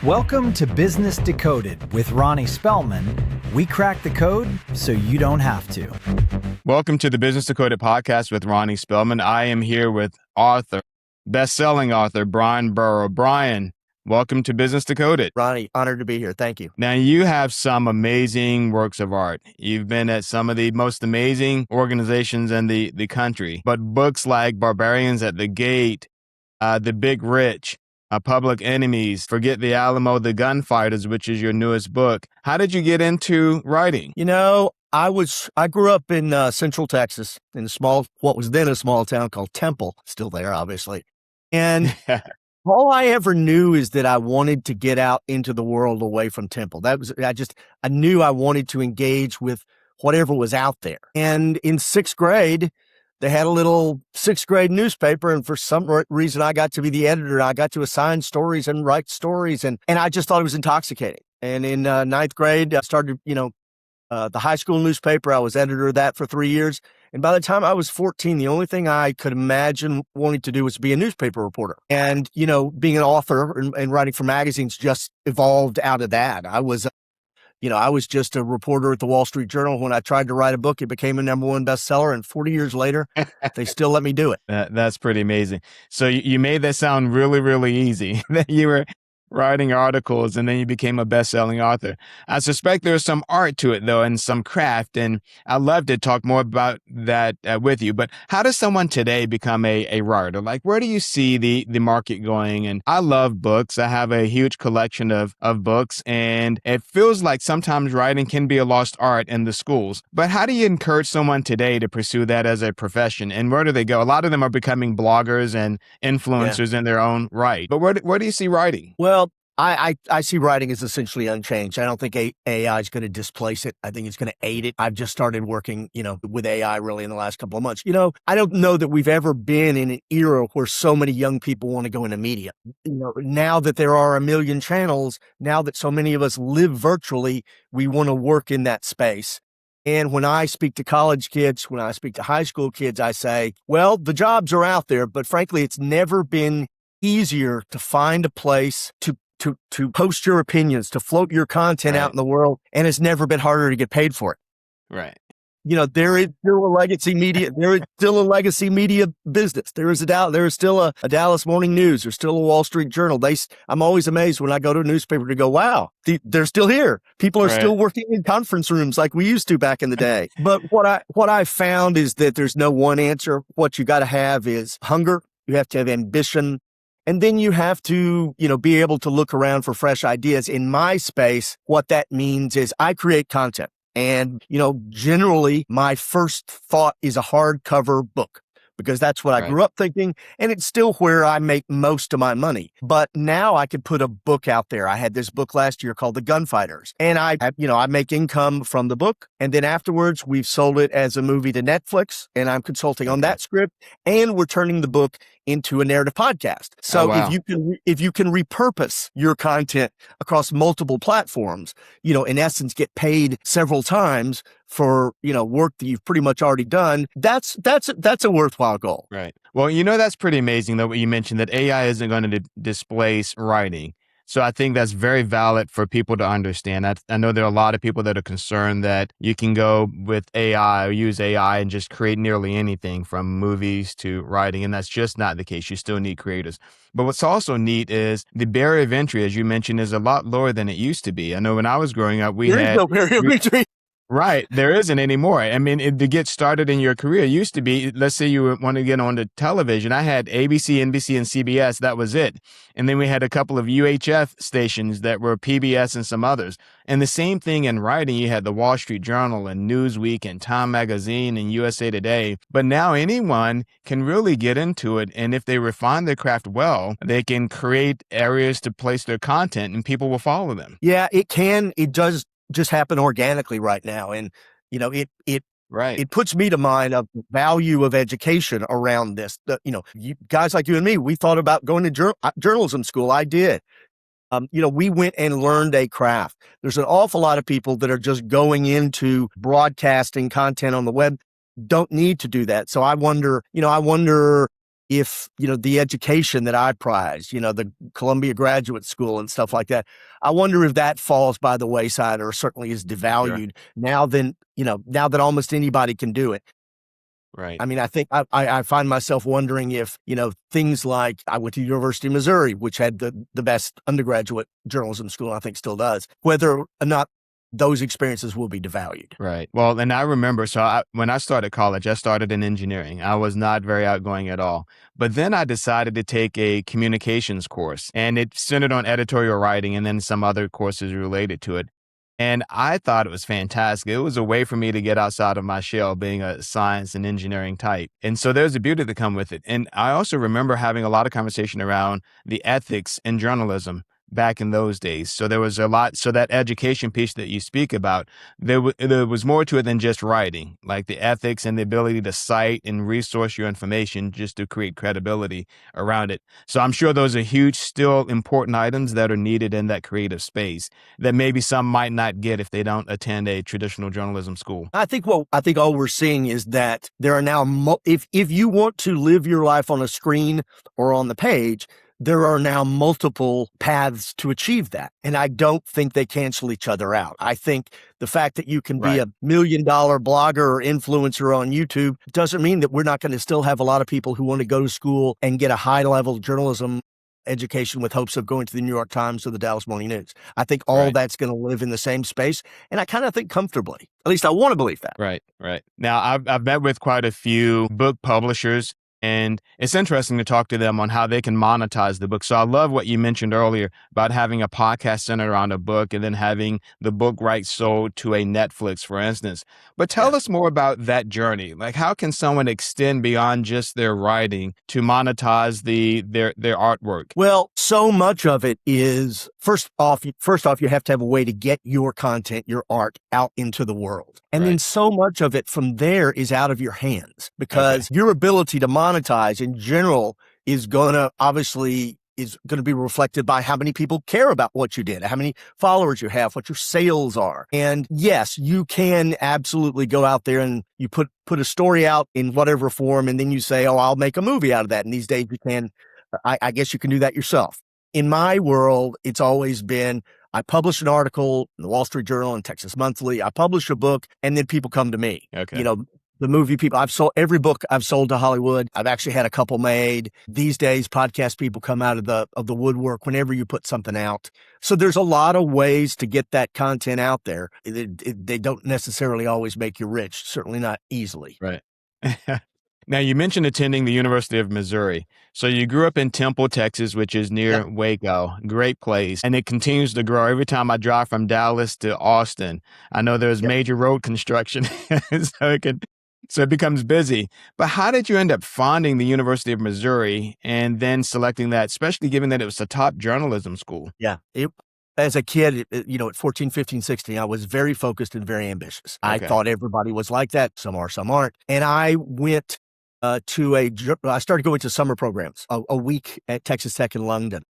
Welcome to Business Decoded with Ronnie Spellman. We crack the code so you don't have to. Welcome to the Business Decoded podcast with Ronnie Spellman. I am here with best-selling author, Bryan Burrough. Bryan, welcome to Business Decoded. Ronnie, honored to be here. Thank you. Now, you have some amazing works of art. You've been at some of the most amazing organizations in the country, but books like Barbarians at the Gate, The Big Rich, Public Enemies, Forget the Alamo, The Gunfighters, which is your newest book. How did you get into writing? You know, I grew up in Central Texas in what was then a small town called Temple, still there, obviously. And all I ever knew is that I wanted to get out into the world away from Temple. I knew I wanted to engage with whatever was out there. And in sixth grade, they had a little sixth grade newspaper, and for some reason, I got to be the editor. I got to assign stories and write stories, and I just thought it was intoxicating. And in ninth grade, I started, the high school newspaper. I was editor of that for 3 years. And by the time I was 14, the only thing I could imagine wanting to do was be a newspaper reporter. And, being an author and writing for magazines just evolved out of that. I was just a reporter at the Wall Street Journal. When I tried to write a book, it became a #1 bestseller. And 40 years later, they still let me do it. That's pretty amazing. So you made that sound really, really easy, that you were writing articles and then you became a best-selling author. I suspect there's some art to it, though, and some craft. And I'd love to talk more about that with you. But how does someone today become a writer? Like, where do you see the market going? And I love books. I have a huge collection of books, and it feels like sometimes writing can be a lost art in the schools. But how do you encourage someone today to pursue that as a profession? And where do they go? A lot of them are becoming bloggers and influencers in their own right. But where do you see writing? Well, I see writing as essentially unchanged. I don't think AI is going to displace it. I think it's going to aid it. I've just started working, with AI really in the last couple of months. I don't know that we've ever been in an era where so many young people want to go into media. Now that there are a million channels, now that so many of us live virtually, we want to work in that space. And when I speak to college kids, when I speak to high school kids, I say, well, the jobs are out there, but frankly, it's never been easier to find a place to post your opinions, to float your content out in the world. And it's never been harder to get paid for it. Right. There is still a legacy media. There is still a legacy media business. There is still a Dallas Morning News. There's still a Wall Street Journal. I'm always amazed when I go to a newspaper to go, wow, they're still here. People are still working in conference rooms like we used to back in the day. But what I found is that there's no one answer. What you got to have is hunger. You have to have ambition. And then you have to, be able to look around for fresh ideas. In my space, what that means is I create content. And, generally my first thought is a hardcover book, because that's what I grew up thinking. And it's still where I make most of my money. But now I could put a book out there. I had this book last year called The Gunfighters. And I make income from the book. And then afterwards, we've sold it as a movie to Netflix. And I'm consulting on that script. And we're turning the book into a narrative podcast. So if you can repurpose your content across multiple platforms, in essence, get paid several times for, work that you've pretty much already done, that's a worthwhile goal. Right. Well, that's pretty amazing, though, what you mentioned, that AI isn't going to displace writing. So I think that's very valid for people to understand. I know there are a lot of people that are concerned that you can go with AI or use AI and just create nearly anything from movies to writing. And that's just not the case. You still need creators. But what's also neat is the barrier of entry, as you mentioned, is a lot lower than it used to be. I know when I was growing up, there is no barrier of entry. Right. There isn't anymore. I mean, to get started in your career, it used to be, let's say you want to get on to television. I had ABC, NBC, and CBS. That was it. And then we had a couple of UHF stations that were PBS and some others. And the same thing in writing. You had the Wall Street Journal and Newsweek and Time Magazine and USA Today. But now anyone can really get into it. And if they refine their craft well, they can create areas to place their content and people will follow them. Yeah, it can. It does just happen organically right now. And, it puts me to mind of the value of education around this. Guys like you and me, we thought about going to journalism school. I did. We went and learned a craft. There's an awful lot of people that are just going into broadcasting content on the web, don't need to do that. So I wonder if, the education that I prize, the Columbia Graduate School and stuff like that, I wonder if that falls by the wayside or certainly is devalued now now that almost anybody can do it. Right. I mean, I think I find myself wondering if, things like I went to University of Missouri, which had the best undergraduate journalism school, I think still does, whether or not those experiences will be devalued. Right. Well, and I remember, when I started college, I started in engineering. I was not very outgoing at all. But then I decided to take a communications course, and it centered on editorial writing and then some other courses related to it. And I thought it was fantastic. It was a way for me to get outside of my shell, being a science and engineering type. And so there's a beauty that come with it. And I also remember having a lot of conversation around the ethics in journalism back in those days. So there was a lot. So that education piece that you speak about, there was more to it than just writing, like the ethics and the ability to cite and resource your information just to create credibility around it. So I'm sure those are huge, still important items that are needed in that creative space that maybe some might not get if they don't attend a traditional journalism school. I think all we're seeing is that there are now, if you want to live your life on a screen or on the page, there are now multiple paths to achieve that. And I don't think they cancel each other out. I think the fact that you can be a $1 million blogger or influencer on YouTube doesn't mean that we're not going to still have a lot of people who want to go to school and get a high level journalism education with hopes of going to the New York Times or the Dallas Morning News. I think all that's going to live in the same space. And I kind of think comfortably, at least I want to believe that. Right. Now, I've met with quite a few book publishers, and it's interesting to talk to them on how they can monetize the book. So I love what you mentioned earlier about having a podcast centered around a book and then having the book rights sold to a Netflix, for instance. But tell us more about that journey. Like, how can someone extend beyond just their writing to monetize their artwork? Well, so much of it is, first off, you have to have a way to get your content, your art out into the world. And then so much of it from there is out of your hands, because your ability to monetize in general is going to be reflected by how many people care about what you did, how many followers you have, what your sales are. And yes, you can absolutely go out there and you put a story out in whatever form, and then you say, oh, I'll make a movie out of that. And these days you can, I guess you can do that yourself. In my world, it's always been, I publish an article in the Wall Street Journal and Texas Monthly. I publish a book, and then people come to me. Okay. The movie people, I've sold every book I've sold to Hollywood. I've actually had a couple made. These days, podcast people come out of the woodwork whenever you put something out. So there's a lot of ways to get that content out there. They don't necessarily always make you rich, certainly not easily. Right. Now, you mentioned attending the University of Missouri. So you grew up in Temple, Texas, which is near Waco. Great place. And it continues to grow. Every time I drive from Dallas to Austin, I know there's major road construction. So it becomes busy. But how did you end up finding the University of Missouri and then selecting that, especially given that it was the top journalism school? Yeah. As a kid, at 14, 15, 16, I was very focused and very ambitious. I thought everybody was like that. Some are, some aren't. And I went I started going to summer programs, a week at Texas Tech in London,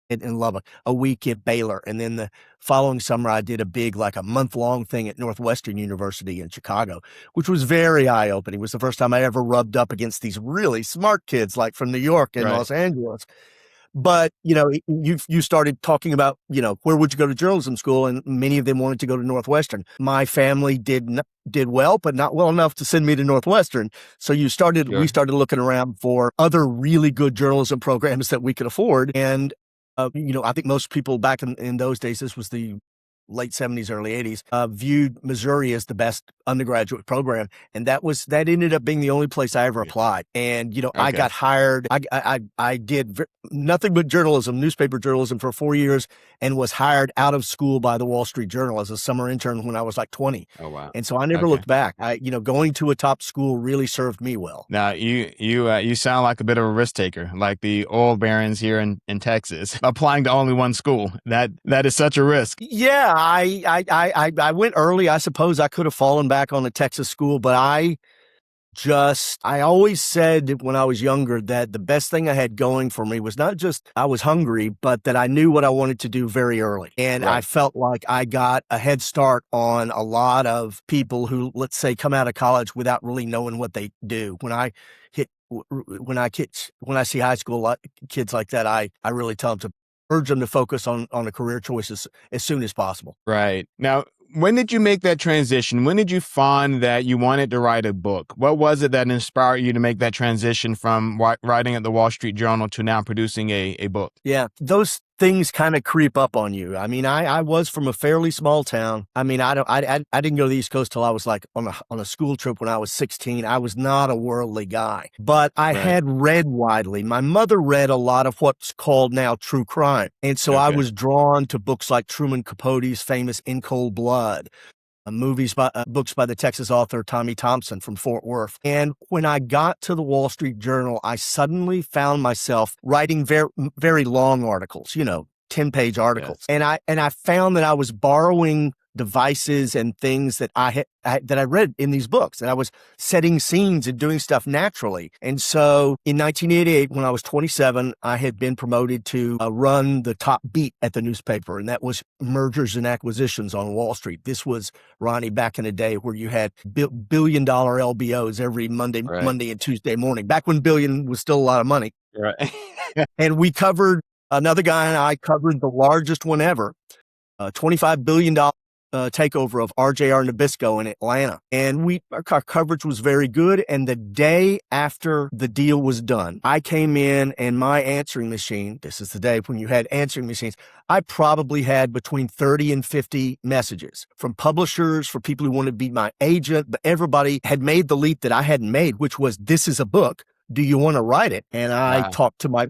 in Lubbock, a week at Baylor. And then the following summer, I did a big, a month-long thing at Northwestern University in Chicago, which was very eye-opening. It was the first time I ever rubbed up against these really smart kids, like from New York and Los Angeles. But, you started talking about, where would you go to journalism school? And many of them wanted to go to Northwestern. My family did well, but not well enough to send me to Northwestern. So we started looking around for other really good journalism programs that we could afford. And, I think most people back in those days, this was the late 70s, early 80s, viewed Missouri as the best undergraduate program. And that ended up being the only place I ever applied. And, I got hired. I did nothing but journalism, newspaper journalism for 4 years, and was hired out of school by the Wall Street Journal as a summer intern when I was 20. Oh, wow. And so I never looked back. Going to a top school really served me well. Now, you sound like a bit of a risk taker, like the oil barons here in Texas, applying to only one school. That is such a risk. Yeah. I went early. I suppose I could have fallen back on a Texas school, but I always said when I was younger that the best thing I had going for me was not just I was hungry, but that I knew what I wanted to do very early. And I felt like I got a head start on a lot of people who, let's say, come out of college without really knowing what they do. When I hit when I see high school kids like that, I really tell them to urge them to focus on a career choices as soon as possible. Right. Now, when did you make that transition? When did you find that you wanted to write a book? What was it that inspired you to make that transition from writing at the Wall Street Journal to now producing a book? Yeah, those things kind of creep up on you. I mean, I was from a fairly small town. I mean, I didn't go to the East Coast till I was like on a school trip when I was 16. I was not a worldly guy, but I had read widely. My mother read a lot of what's called now true crime. And so I was drawn to books like Truman Capote's famous In Cold Blood, books by the Texas author Tommy Thompson from Fort Worth. And when I got to the Wall Street Journal, I suddenly found myself writing very, very long articles, 10-page articles. Yes. And I found that I was borrowing devices and things that I read in these books, and I was setting scenes and doing stuff naturally. And so in 1988, when I was 27, I had been promoted to run the top beat at the newspaper, and that was mergers and acquisitions on Wall Street. This was, Ronnie, back in the day where you had billion-dollar LBOs every Monday and Tuesday morning, back when billion was still a lot of money. Right. And another guy and I covered the largest one ever, $25 billion takeover of RJR Nabisco in Atlanta. And our coverage was very good. And the day after the deal was done, I came in and my answering machine, this is the day when you had answering machines, I probably had between 30 and 50 messages from publishers, for people who wanted to be my agent, but everybody had made the leap that I hadn't made, which was, this is a book. Do you want to write it? And I talked to my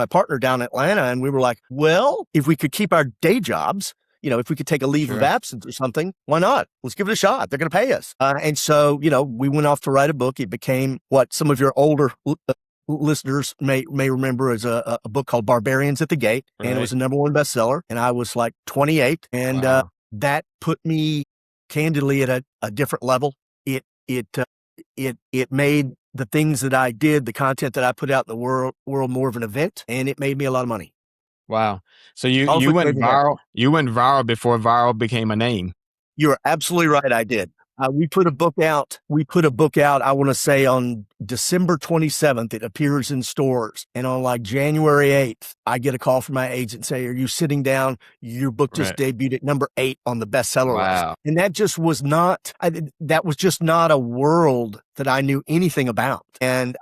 partner down in Atlanta, and we were like, well, if we could keep our day jobs, if we could take a leave of absence or something, why not? Let's give it a shot. They're going to pay us. And so, we went off to write a book. It became what some of your older listeners may remember as a book called Barbarians at the Gate. Right. And it was a #1 bestseller. And I was like 28. And that put me candidly at a different level. It made the things that I did, the content that I put out in the world more of an event. And it made me a lot of money. Wow. So you went viral. You went viral before viral became a name. You're absolutely right. I did. We put a book out. I want to say on December 27th, it appears in stores. And on like January 8th, I get a call from my agent say, are you sitting down? Your book just debuted at number 8 on the bestseller list. And that just was not, that was just not a world that I knew anything about. And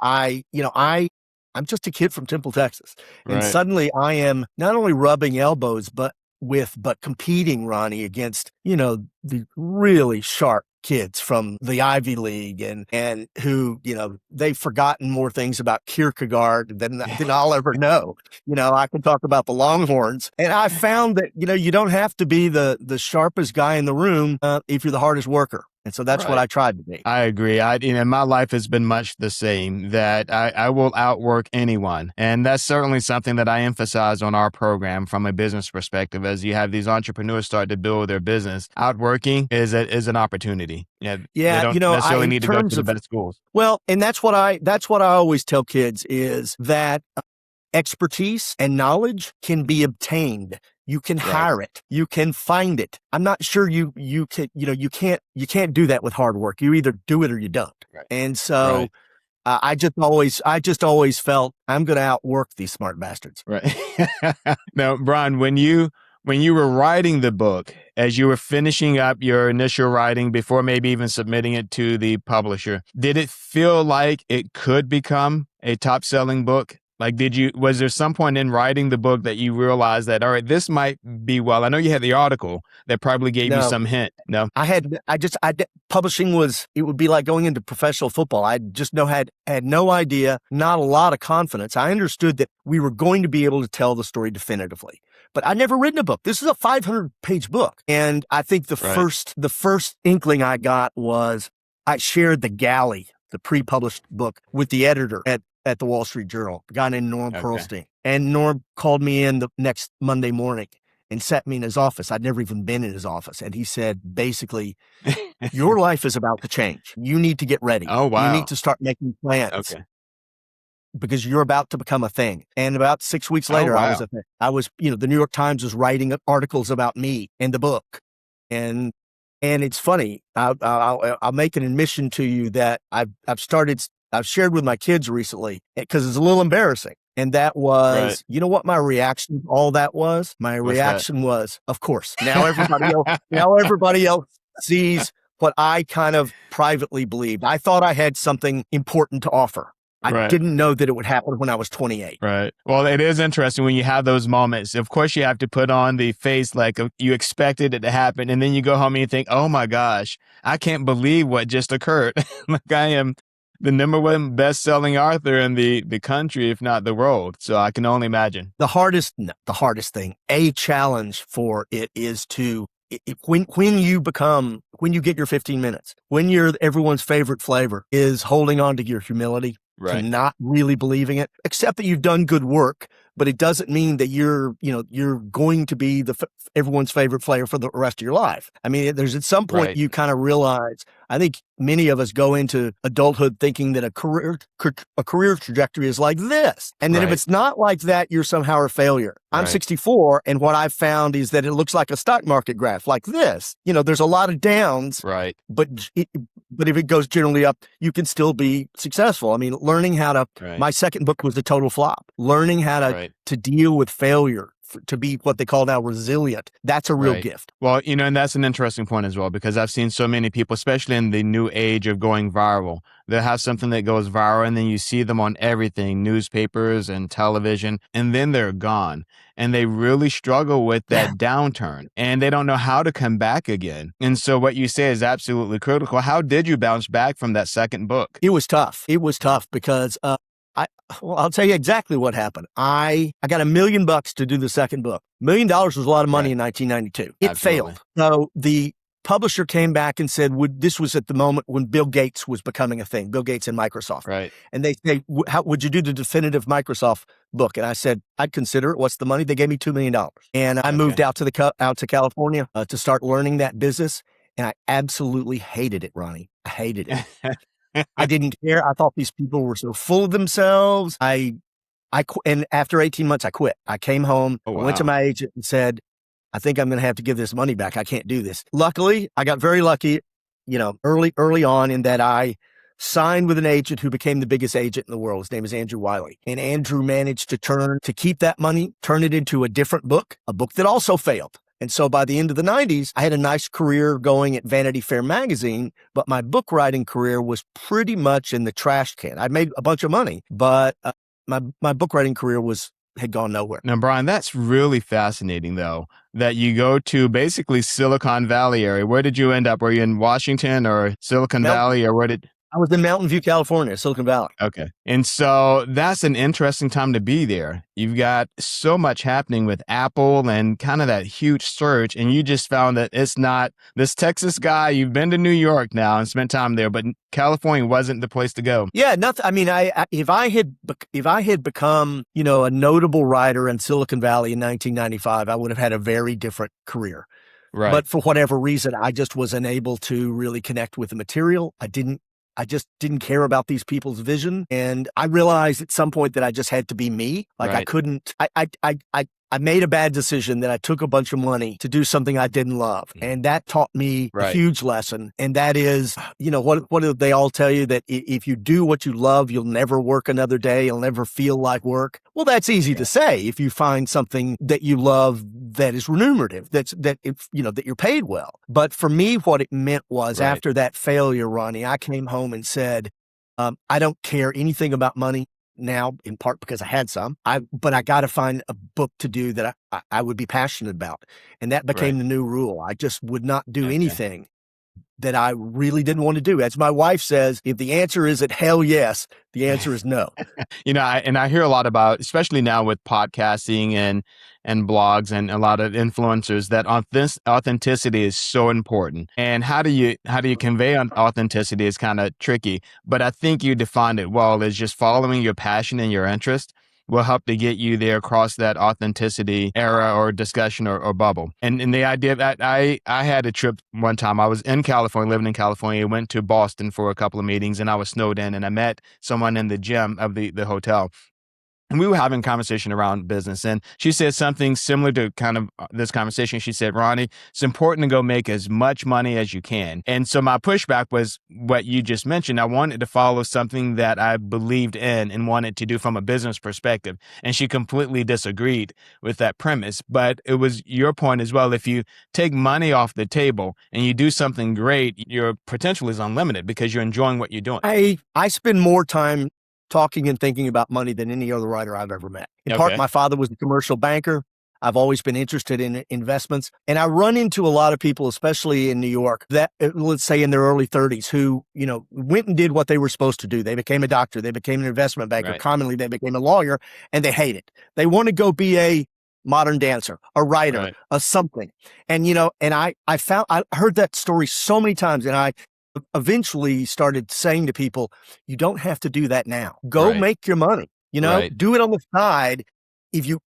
I'm just a kid from Temple, Texas. And suddenly I am not only rubbing elbows, but competing, Ronnie, against, the really sharp kids from the Ivy League and who, they've forgotten more things about Kierkegaard than I'll ever know. I can talk about the Longhorns. And I found that, you don't have to be the sharpest guy in the room if you're the hardest worker. And so that's what I tried to be. I agree. My life has been much the same, that I will outwork anyone. And that's certainly something that I emphasize on our program from a business perspective. As you have these entrepreneurs start to build their business, outworking is an opportunity. They don't necessarily need to go to the best schools. Well, and that's what I always tell kids is that expertise and knowledge can be obtained. You can hire it. You can find it. I'm not sure you can, you can't do that with hard work. You either do it or you don't. Right. And so I just always felt I'm going to outwork these smart bastards. Right. Now, Bryan, when you were writing the book, as you were finishing up your initial writing before maybe even submitting it to the publisher, did it feel like it could become a top-selling book? Like, was there some point in writing the book that you realized that, all right, this might be well? I know you had the article that probably gave you some hint. No, publishing it would be like going into professional football. I just had no idea, not a lot of confidence. I understood that we were going to be able to tell the story definitively, but I'd never written a book. This is a 500-page book. And I think the first inkling I got was I shared the galley, the pre-published book, with the editor at the Wall Street Journal, a guy named Norm Pearlstein. And Norm called me in the next Monday morning and sat me in his office. I'd never even been in his office. And he said, basically, your life is about to change. You need to get ready. Oh, wow. You need to start making plans. Okay. Because you're about to become a thing. And about 6 weeks later, I was a thing. I was, the New York Times was writing articles about me in the book. And it's funny. I'll make an admission to you that I've started I've shared with my kids recently because it's a little embarrassing. And that was, you know what my reaction to all that was? My reaction was, of course. Now everybody else sees what I kind of privately believed. I thought I had something important to offer. I didn't know that it would happen when I was 28. Right. Well, it is interesting when you have those moments. Of course, you have to put on the face like you expected it to happen. And then you go home and you think, oh my gosh, I can't believe what just occurred. Like I am the #1 best-selling author in the country, if not the world. So I can only imagine. The hardest thing, a challenge for it is to, when you get your 15 minutes, when you're everyone's favorite flavor, is holding on to your humility. To not really believing it, except that you've done good work, but it doesn't mean that you're going to be everyone's favorite flavor for the rest of your life. I mean, there's at some point you kind of realize, I think many of us go into adulthood thinking that a career trajectory is like this. And then if it's not like that, you're somehow a failure. I'm 64, and what I've found is that it looks like a stock market graph like this. There's a lot of downs, but if it goes generally up, you can still be successful. I mean, learning how to, my second book was a total flop. Learning how to deal with failure, to be what they call now resilient. That's a real gift. Well, and that's an interesting point as well, because I've seen so many people, especially in the new age of going viral, they'll have something that goes viral and then you see them on everything, newspapers and television, and then they're gone. And they really struggle with that downturn and they don't know how to come back again. And so what you say is absolutely critical. How did you bounce back from that second book? It was tough. It was tough because, I'll tell you exactly what happened. I got $1 million to do the second book. $1 million was a lot of money in 1992. It failed. So the publisher came back and said, this was at the moment when Bill Gates was becoming a thing, Bill Gates and Microsoft. And they say, how would you do the definitive Microsoft book? And I said, I'd consider it. What's the money? They gave me $2 million. And I moved out to California to start learning that business. And I absolutely hated it, Ronnie. I hated it. I didn't care. I thought these people were so full of themselves. I and after 18 months, I quit. I came home, I went to my agent and said, I think I'm going to have to give this money back. I can't do this. Luckily, I got very lucky, early on, in that I signed with an agent who became the biggest agent in the world. His name is Andrew Wiley. And Andrew managed to keep that money, turn it into a different book, a book that also failed. And so by the end of the 90s, I had a nice career going at Vanity Fair magazine, but my book writing career was pretty much in the trash can. I made a bunch of money, but my book writing career had gone nowhere. Now, Bryan, that's really fascinating, though, that you go to basically Silicon Valley area. Where did you end up? Were you in Washington or Silicon Valley, or where did... I was in Mountain View, California, Silicon Valley. Okay. And so that's an interesting time to be there. You've got so much happening with Apple and kind of that huge surge. And you just found that it's not this Texas guy. You've been to New York now and spent time there, but California wasn't the place to go. Yeah, nothing. I mean, if I had become, a notable writer in Silicon Valley in 1995, I would have had a very different career. But for whatever reason, I just was unable to really connect with the material. I just didn't care about these people's vision. And I realized at some point that I just had to be me. Like I couldn't, I made a bad decision that I took a bunch of money to do something I didn't love. And that taught me a huge lesson. And that is, what do they all tell you? That if you do what you love, you'll never work another day. You'll never feel like work. Well, that's easy to say if you find something that you love that is remunerative, that you're paid well. But for me, what it meant was after that failure, Ronnie, I came home and said, I don't care anything about money now, in part because I had some, but I got to find a book to do that I would be passionate about. And that became the new rule. I just would not do anything that I really didn't want to do. As my wife says, if the answer isn't hell yes, the answer is no. I hear a lot about, especially now with podcasting and blogs and a lot of influencers, that authenticity is so important. And how do you convey authenticity is kind of tricky. But I think you defined it well, as just following your passion and your interest will help to get you there across that authenticity era or discussion or bubble. And the idea that I had a trip one time. I was in California, living in California, went to Boston for a couple of meetings, and I was snowed in, and I met someone in the gym of the hotel. and we were having a conversation around business, and she said something similar to kind of this conversation. She said, Ronnie, it's important to go make as much money as you can. And so my pushback was what you just mentioned. I wanted to follow something that I believed in and wanted to do from a business perspective. And she completely disagreed with that premise. But it was your point as well. If you take money off the table and you do something great, your potential is unlimited because you're enjoying what you're doing. I spend more time talking and thinking about money than any other writer I've ever met. In part, my father was a commercial banker. I've always been interested in investments. And I run into a lot of people, especially in New York, that let's say in their early 30s who, went and did what they were supposed to do. They became a doctor. They became an investment banker. Right. Commonly, they became a lawyer, and they hate it. They want to go be a modern dancer, a writer, Right. a something. And, and I heard that story so many times, and I eventually started saying to people, you don't have to do that now. Go Right. make your money, Right. do it on the side.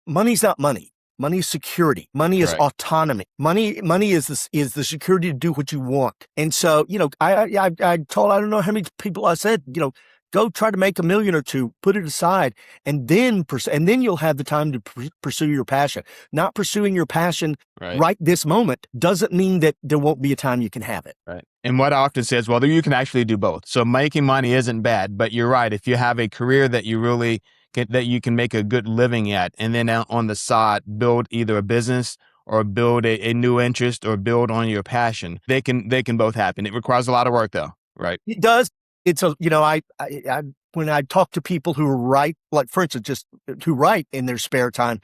Money's not money. Money is security. Money is Right. autonomy. Money is the security to do what you want. And so, I don't know how many people I said, go try to make $1 million or $2 million, put it aside, and then you'll have the time to pursue your passion. Not pursuing your passion right this moment doesn't mean that there won't be a time you can have it. Right. And what I often say is, well, you can actually do both. So making money isn't bad, but you're right. If you have a career that you really that you can make a good living at, and then on the side, build either a business or build a new interest or build on your passion, they can both happen. It requires a lot of work though, right? It does. It's I when I talk to people who write, like for instance, just who write in their spare time,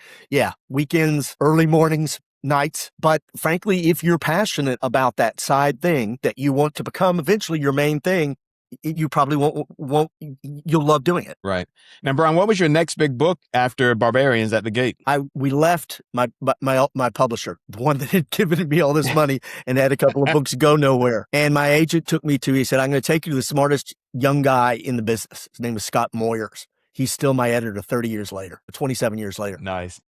weekends, early mornings, nights. But frankly, if you're passionate about that side thing that you want to become eventually your main thing, you probably won't, you'll love doing it. Right. Now, Bryan, what was your next big book after Barbarians at the gate? We left my publisher, the one that had given me all this money and had a couple of books go nowhere. And my agent took me he said, I'm going to take you to the smartest young guy in the business. His name was Scott Moyers. He's still my editor 27 years later. Nice.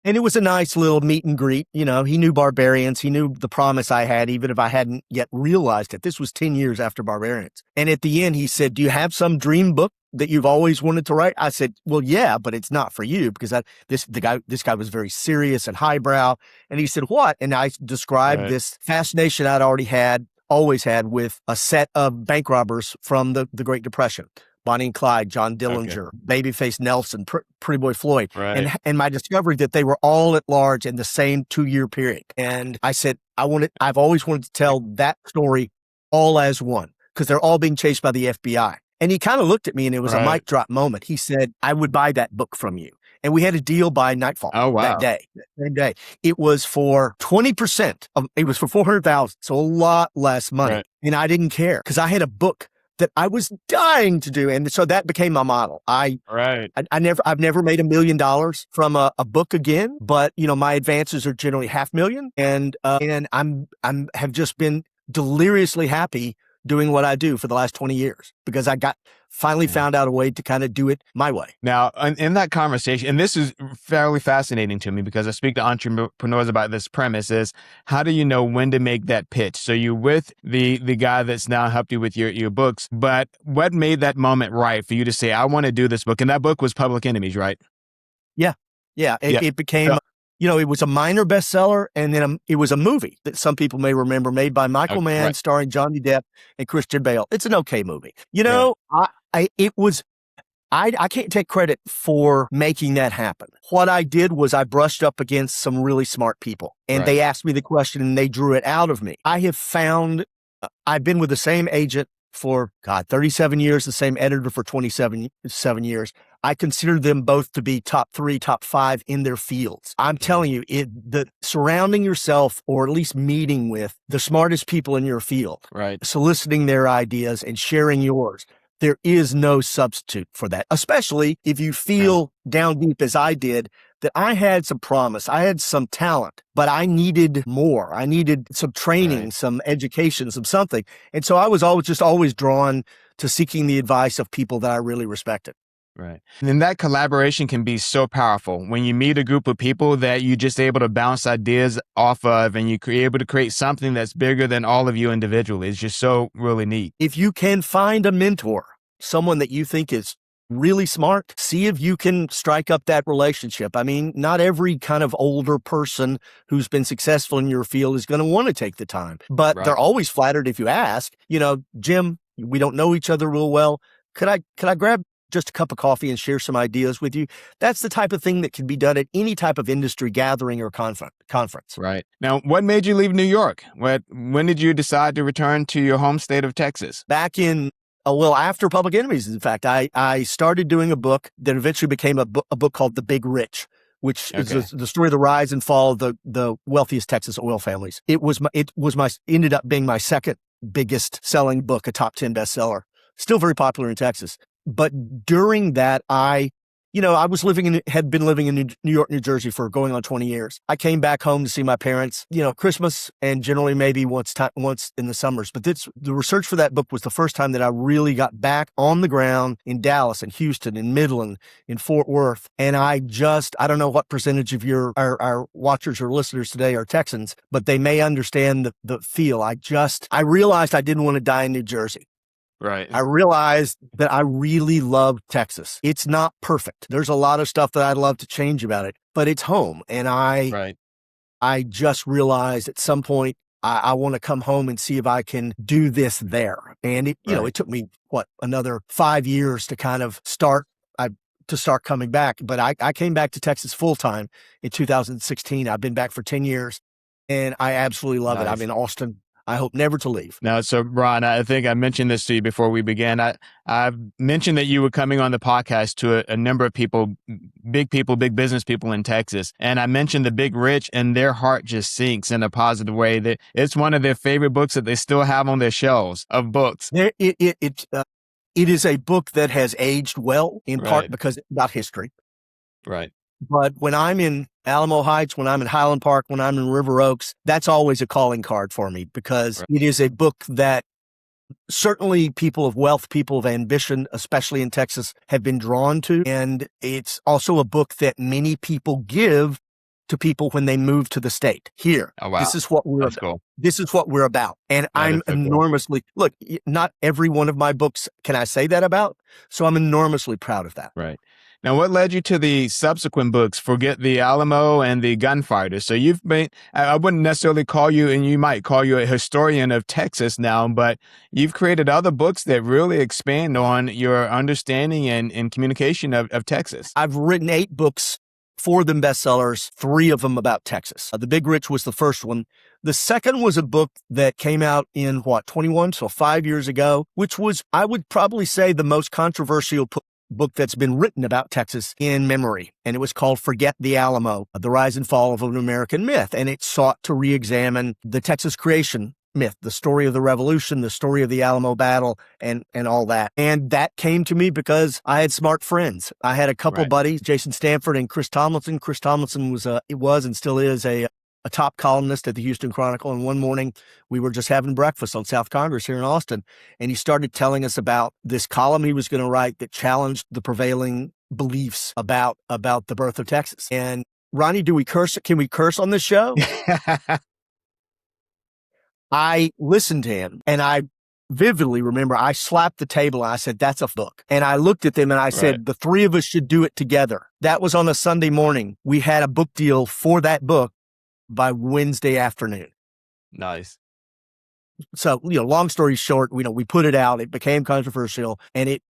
And it was a nice little meet and greet. He knew Barbarians. He knew the promise I had, even if I hadn't yet realized it. This was 10 years after Barbarians. And at the end, he said, do you have some dream book that you've always wanted to write? I said, well, yeah, but it's not for you because this guy was very serious and highbrow. And he said, what? And I described this fascination I'd always had with a set of bank robbers from the Great Depression. Bonnie and Clyde, John Dillinger, Babyface Nelson, Pretty Boy Floyd, and my discovery that they were all at large in the same 2-year period. And I said, I've always wanted to tell that story all as one because they're all being chased by the FBI. And he kind of looked at me and it was a mic drop moment. He said, I would buy that book from you. And we had a deal by nightfall that same day. It was for 20% it was for $400,000. So a lot less money. Right. And I didn't care because I had a book that I was dying to do. And so that became my model. I've never made $1 million from a book again, but my advances are generally $500,000. And have just been deliriously happy doing what I do for the last 20 years because I finally found out a way to kind of do it my way. Now, in that conversation, and this is fairly fascinating to me because I speak to entrepreneurs about this premise is how do you know when to make that pitch? So you're with the guy that's now helped you with your books, but what made that moment right for you to say, I want to do this book? And that book was Public Enemies, right? Yeah. It became... it was a minor bestseller, and then it was a movie that some people may remember, made by Michael Mann, starring Johnny Depp and Christian Bale. It's an okay movie. I can't take credit for making that happen. What I did was I brushed up against some really smart people, and they asked me the question, and they drew it out of me. I have found I've been with the same agent for 37 years, the same editor for 27 years. I consider them both to be top 3, top 5 in their fields. I'm telling you, surrounding yourself or at least meeting with the smartest people in your field, soliciting their ideas and sharing yours. There is no substitute for that, especially if you feel down deep as I did that I had some promise, I had some talent, but I needed more. I needed some training, some education, some something. And so I was always drawn to seeking the advice of people that I really respected. Right. And then that collaboration can be so powerful when you meet a group of people that you're just able to bounce ideas off of and you're able to create something that's bigger than all of you individually. It's just so really neat. If you can find a mentor, someone that you think is really smart. See if you can strike up that relationship. I mean, not every kind of older person who's been successful in your field is going to want to take the time, but they're always flattered if you ask, Jim, we don't know each other real well. Could I grab just a cup of coffee and share some ideas with you? That's the type of thing that can be done at any type of industry gathering or conference. Right. Now, what made you leave New York? When did you decide to return to your home state of Texas? Back in after Public Enemies, in fact, I started doing a book that eventually became a book called The Big Rich, which is the story of the rise and fall of the wealthiest Texas oil families. It ended up being my second biggest selling book, a top 10 bestseller, still very popular in Texas. But during that, I had been living in New York, New Jersey for going on 20 years. I came back home to see my parents, Christmas and generally maybe once in the summers. But the research for that book was the first time that I really got back on the ground in Dallas and Houston and Midland, in Fort Worth. And I don't know what percentage of our watchers or listeners today are Texans, but they may understand the feel. I realized I didn't want to die in New Jersey. Right. I realized that I really love Texas. It's not perfect. There's a lot of stuff that I'd love to change about it, but it's home. And I just realized at some point I want to come home and see if I can do this there. And it took me another 5 years to kind of start coming back. But I came back to Texas full time in 2016. I've been back for 10 years and I absolutely love it. I'm in Austin. I hope never to leave. Now, so Ron, I think I mentioned this to you before we began. I've mentioned that you were coming on the podcast to a number of people, big business people in Texas. And I mentioned The Big Rich, and their heart just sinks in a positive way. That it's one of their favorite books that they still have on their shelves of books. It is a book that has aged well, in part because it's about history. Right. But when I'm in Alamo Heights, when I'm in Highland Park, when I'm in River Oaks, that's always a calling card for me because it is a book that certainly people of wealth, people of ambition, especially in Texas, have been drawn to. And it's also a book that many people give to people when they move to the state. Here, this is what we're about. Cool. This is what we're about. And I'm enormously, look, not every one of my books can I say that about. So I'm enormously proud of that. Right. Now, what led you to the subsequent books, Forget the Alamo and the Gunfighters? So you've been, I wouldn't necessarily call you, and you might call you a historian of Texas now, but you've created other books that really expand on your understanding and communication of Texas. I've written 8 books, 4 of them bestsellers, 3 of them about Texas. The Big Rich was the first one. The second was a book that came out in 21, so 5 years ago, which was, I would probably say, the most controversial book that's been written about Texas in memory. And it was called Forget the Alamo, The Rise and Fall of an American Myth. And it sought to re-examine the Texas creation myth, the story of the revolution, the story of the Alamo battle, and all that. And that came to me because I had smart friends. I had a couple buddies, Jason Stanford and Chris Tomlinson. Chris Tomlinson was and still is a top columnist at the Houston Chronicle. And one morning we were just having breakfast on South Congress here in Austin. And he started telling us about this column he was going to write that challenged the prevailing beliefs about the birth of Texas. And Ronnie, do we curse? Can we curse on this show? I listened to him and I vividly remember I slapped the table and I said, that's a book. And I looked at them and I said, the 3 of us should do it together. That was on a Sunday morning. We had a book deal for that book by Wednesday afternoon. Nice. So, long story short, we put it out, it became controversial, and it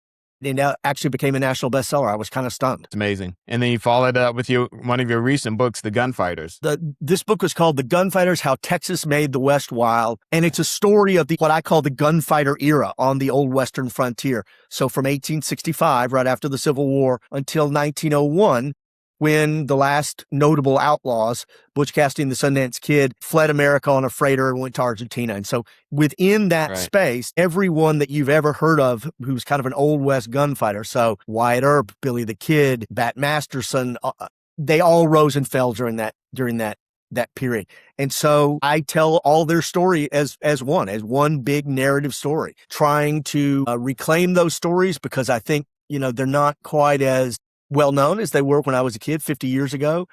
actually became a national bestseller. I was kind of stunned. It's amazing. And then you followed up with one of your recent books, The Gunfighters. This book was called The Gunfighters, How Texas Made the West Wild. And it's a story of what I call the gunfighter era on the old Western frontier. So from 1865, right after the Civil War, until 1901, when the last notable outlaws, Butch Cassidy and the Sundance Kid, fled America on a freighter and went to Argentina. And so within that space, everyone that you've ever heard of who's kind of an Old West gunfighter, so Wyatt Earp, Billy the Kid, Bat Masterson, they all rose and fell during that period. And so I tell all their story as one big narrative story, trying to reclaim those stories because I think, they're not quite as well known as they were when I was a kid 50 years ago,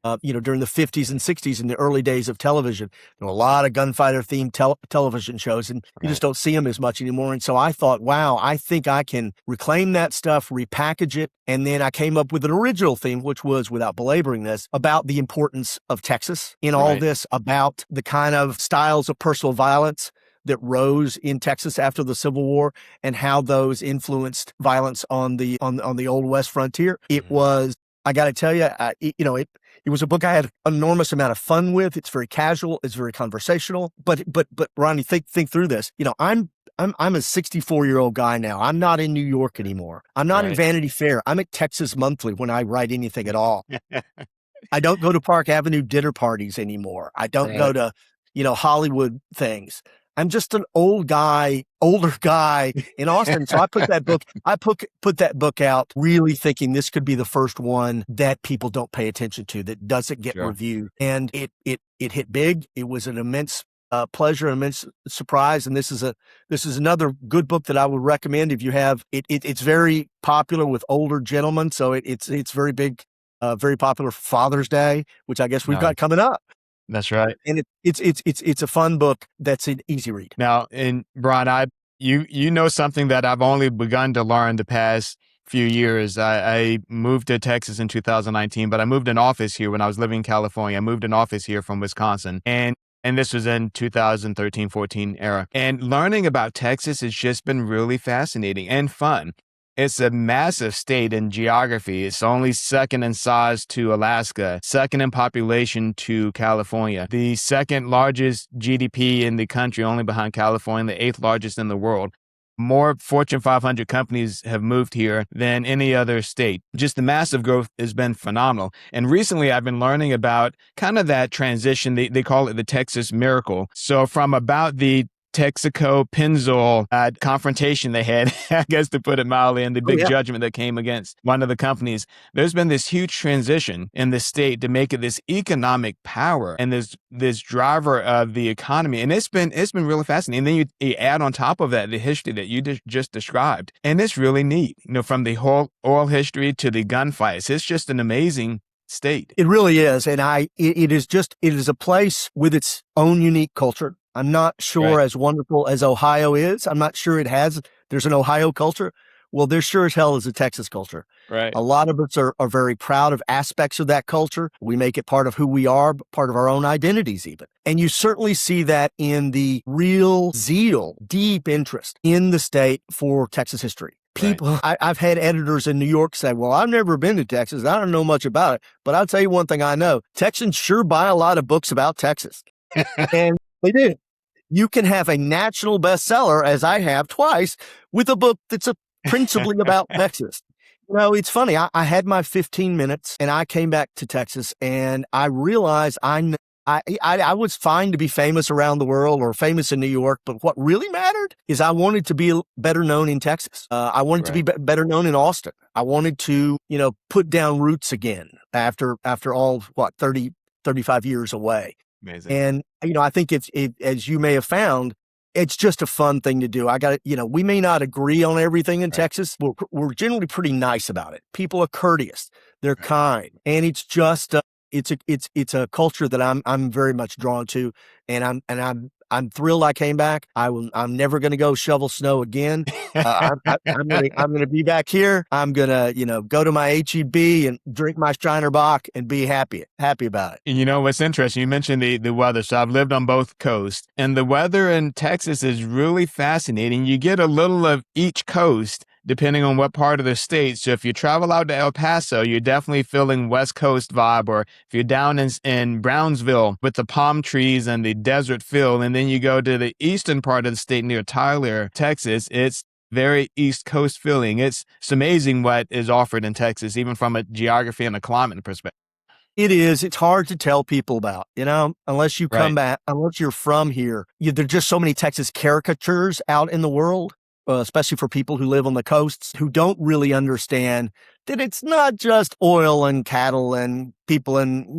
during the 50s and 60s in the early days of television. There were a lot of gunfighter themed television shows, and you just don't see them as much anymore. And so I thought, wow, I think I can reclaim that stuff, repackage it. And then I came up with an original theme, which was, without belaboring this, about the importance of Texas in all this, about the kind of styles of personal violence that rose in Texas after the Civil War and how those influenced violence on the Old West frontier. It was, I got to tell you, it was a book I had an enormous amount of fun with. It's very casual. It's very conversational. But Ronnie, think through this. I'm a 64-year-old guy now. I'm not in New York anymore. I'm not in Vanity Fair. I'm at Texas Monthly when I write anything at all. I don't go to Park Avenue dinner parties anymore. I don't go to, Hollywood things. I'm just an older guy in Austin. So I put that book out really thinking this could be the first one that people don't pay attention to, that doesn't get reviewed. And it hit big. It was an immense pleasure, immense surprise. And this is another good book that I would recommend if you have it. It's very popular with older gentlemen. So it's very big, very popular for Father's Day, which I guess we've got coming up. That's right. And it's a fun book that's an easy read. Now, and Brian, you know something that I've only begun to learn the past few years. I moved to Texas in 2019, but I moved an office here when I was living in California. I moved an office here from Wisconsin. And this was in 2013-14 era. And learning about Texas has just been really fascinating and fun. It's a massive state in geography. It's only second in size to Alaska, second in population to California, the second largest GDP in the country, only behind California, the eighth largest in the world. More Fortune 500 companies have moved here than any other state. Just the massive growth has been phenomenal. And recently I've been learning about kind of that transition. They call it the Texas miracle. So from about the Texaco-Pennzoil confrontation they had, I guess to put it mildly, and the big judgment that came against one of the companies, there's been this huge transition in the state to make it this economic power and this driver of the economy. And it's been really fascinating. And then you add on top of that the history that you just described. And it's really neat, from the whole oil history to the gunfights. It's just an amazing state. It really is. And it is a place with its own unique culture. I'm not sure as wonderful as Ohio is. I'm not sure there's an Ohio culture. Well, there sure as hell is a Texas culture. Right. A lot of us are very proud of aspects of that culture. We make it part of who we are, part of our own identities even. And you certainly see that in the real zeal, deep interest in the state for Texas history. People, I've had editors in New York say, well, I've never been to Texas. I don't know much about it. But I'll tell you one thing I know. Texans sure buy a lot of books about Texas. And they do. You can have a national bestseller, as I have twice, with a book that's principally about Texas. It's funny. I had my 15 minutes and I came back to Texas and I realized I was fine to be famous around the world or famous in New York, but what really mattered is I wanted to be better known in Texas. I wanted to be better known in Austin. I wanted to, put down roots again after all, 35 years away. Amazing. And, I think as you may have found, it's just a fun thing to do. We may not agree on everything in Texas. We're generally pretty nice about it. People are courteous. They're kind. And it's just, it's a culture that I'm very much drawn to. And I'm thrilled I came back. I'm never going to go shovel snow again. I'm going to be back here. I'm going to, go to my H-E-B and drink my Steiner Bach and be happy about it. And what's interesting, you mentioned the weather. So I've lived on both coasts and the weather in Texas is really fascinating. You get a little of each coast depending on what part of the state. So if you travel out to El Paso, you're definitely feeling West Coast vibe. Or if you're down in Brownsville with the palm trees and the desert feel, and then you go to the eastern part of the state near Tyler, Texas, it's very East Coast feeling. It's amazing what is offered in Texas, even from a geography and a climate perspective. It is. It's hard to tell people about, unless you come back, unless you're from here. There's just so many Texas caricatures out in the world. Especially for people who live on the coasts who don't really understand that it's not just oil and cattle and people in,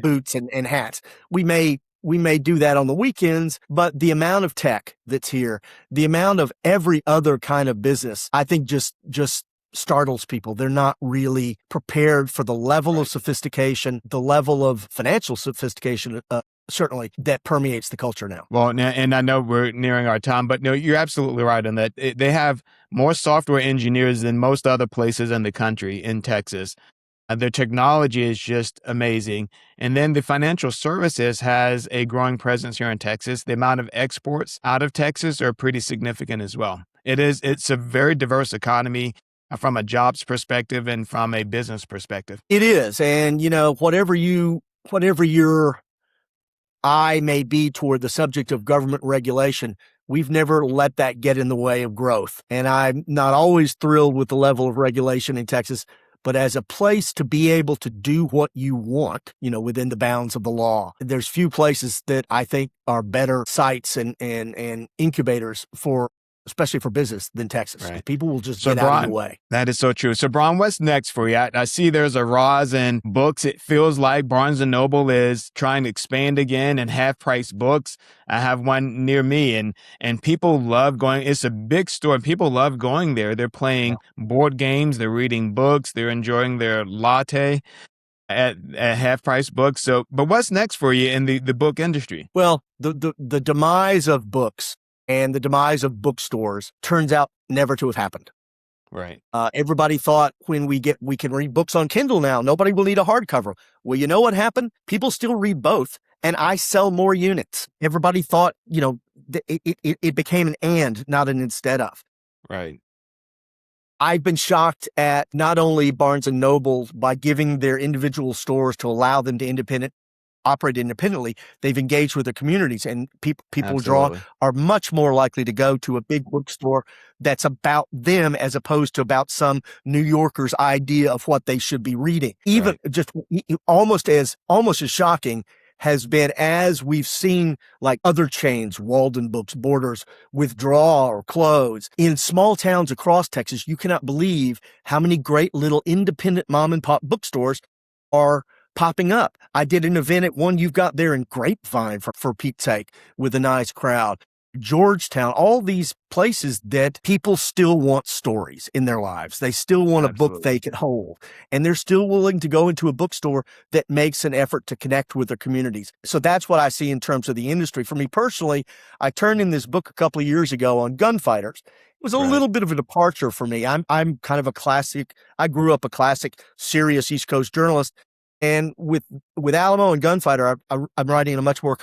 boots and hats. We may do that on the weekends, but the amount of tech that's here, the amount of every other kind of business, I think just startles people. They're not really prepared for the level of sophistication, the level of financial sophistication, certainly, that permeates the culture now. Well, and I know we're nearing our time, but no, you're absolutely right on that. They have more software engineers than most other places in the country in Texas. Their technology is just amazing. And then the financial services has a growing presence here in Texas. The amount of exports out of Texas are pretty significant as well. It's a very diverse economy from a jobs perspective and from a business perspective. It is. And, whatever your eye may be toward the subject of government regulation, we've never let that get in the way of growth. And I'm not always thrilled with the level of regulation in Texas, but as a place to be able to do what you want, within the bounds of the law, there's few places that I think are better sites and incubators especially for business than Texas. Right. People will just get out of the way. That is so true. So, Bryan, what's next for you? I see there's a rise in books. It feels like Barnes & Noble is trying to expand again and half-price books. I have one near me, and people love going. It's a big store. People love going there. They're playing board games. They're reading books. They're enjoying their latte at half-price books. So, but what's next for you in the book industry? Well, the demise of books and the demise of bookstores turns out never to have happened. Right. Everybody thought when we can read books on Kindle now, nobody will need a hardcover. Well, you know what happened? People still read both, and I sell more units. Everybody thought, it became an and, not an instead of. Right. I've been shocked at not only Barnes & Noble by giving their individual stores to allow them to operate independently, they've engaged with their communities, and people are much more likely to go to a big bookstore that's about them as opposed to about some New Yorker's idea of what they should be reading. Even just almost as shocking has been as we've seen like other chains, Walden Books, Borders, withdraw or close. In small towns across Texas, you cannot believe how many great little independent mom and pop bookstores are popping up. I did an event at one you've got there in Grapevine, for Pete's sake, with a nice crowd. Georgetown, all these places that people still want stories in their lives. They still want a book they can hold, and they're still willing to go into a bookstore that makes an effort to connect with their communities. So that's what I see in terms of the industry. For me personally, I turned in this book a couple of years ago on gunfighters. It was a little bit of a departure for me. I'm kind of I grew up a classic, serious East Coast journalist. And with Alamo and Gunfighter, I'm writing in a much more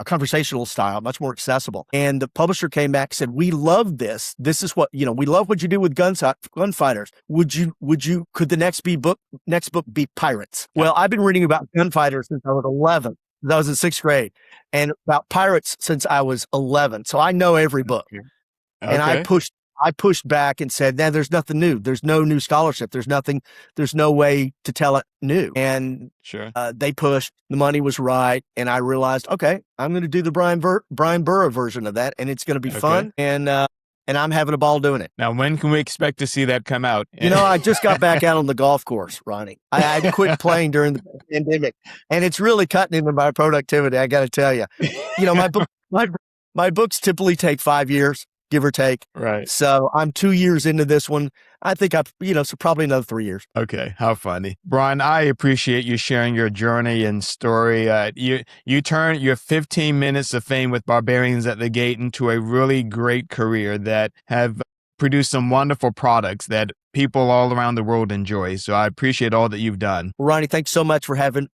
conversational style, much more accessible. And the publisher came back and said, "We love this. This is what, we love what you do with Gunfighters. Could the next book be pirates?" Well, I've been reading about Gunfighters since I was 11. I was in 6th grade, and about pirates since I was 11. So I know every book. Okay. And I pushed back and said, "Nah, there's nothing new. There's no new scholarship. There's no way to tell it new." And they pushed. The money was right, and I realized, okay, I'm going to do the Bryan Burrough version of that, and it's going to be fun. And I'm having a ball doing it. Now, when can we expect to see that come out? I just got back out on the golf course, Ronnie. I quit playing during the pandemic, and it's really cutting into my productivity. I got to tell you, my books typically take 5 years, give or take. Right. So I'm 2 years into this one. I think so probably another 3 years. Okay. How funny. Bryan, I appreciate you sharing your journey and story. You turned your 15 minutes of fame with Barbarians at the Gate into a really great career that have produced some wonderful products that people all around the world enjoy. So I appreciate all that you've done. Ronnie, thanks so much for having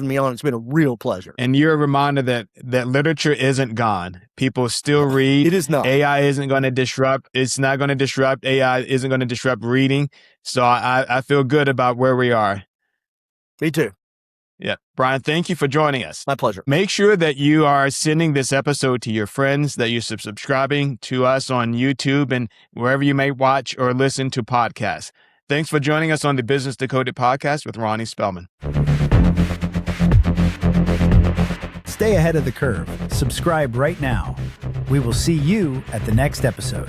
me on. It's been a real pleasure. And you're a reminder that literature isn't gone. People still read. It is not. AI isn't going to disrupt. It's not going to disrupt. AI isn't going to disrupt reading. So I feel good about where we are. Me too. Yeah. Bryan, thank you for joining us. My pleasure. Make sure that you are sending this episode to your friends, that you're subscribing to us on YouTube and wherever you may watch or listen to podcasts. Thanks for joining us on the Business Decoded podcast with Ronnie Spellman. Stay ahead of the curve. Subscribe right now. We will see you at the next episode.